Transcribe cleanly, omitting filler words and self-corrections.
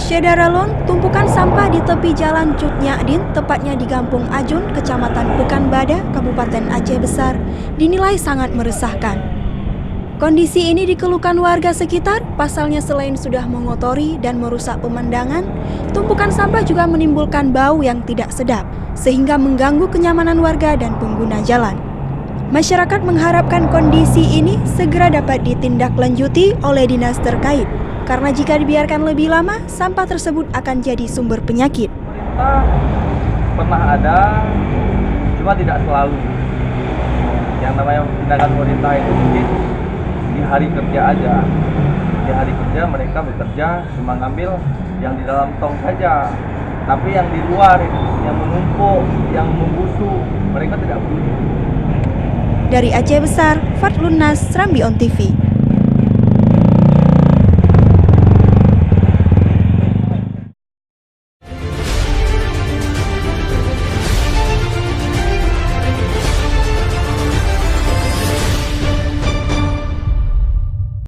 Syedaralon, tumpukan sampah di tepi jalan Cut Nyadin, tepatnya di Kampung Ajun, Kecamatan Pekanbada, Kabupaten Aceh Besar, dinilai sangat meresahkan. Kondisi ini dikeluhkan warga sekitar, pasalnya selain sudah mengotori dan merusak pemandangan, tumpukan sampah juga menimbulkan bau yang tidak sedap, sehingga mengganggu kenyamanan warga dan pengguna jalan. Masyarakat mengharapkan kondisi ini segera dapat ditindaklanjuti oleh dinas terkait, karena jika dibiarkan lebih lama, sampah tersebut akan jadi sumber penyakit. Pemerintah pernah ada, cuma tidak selalu. Yang namanya tindakan pemerintah itu mungkin di hari kerja aja. Di hari kerja mereka bekerja cuma ngambil yang di dalam tong saja. Tapi yang di luar, yang menumpuk, yang membusuk, mereka tidak peduli. Dari Aceh Besar, Fadlun Nas, Serambi On TV.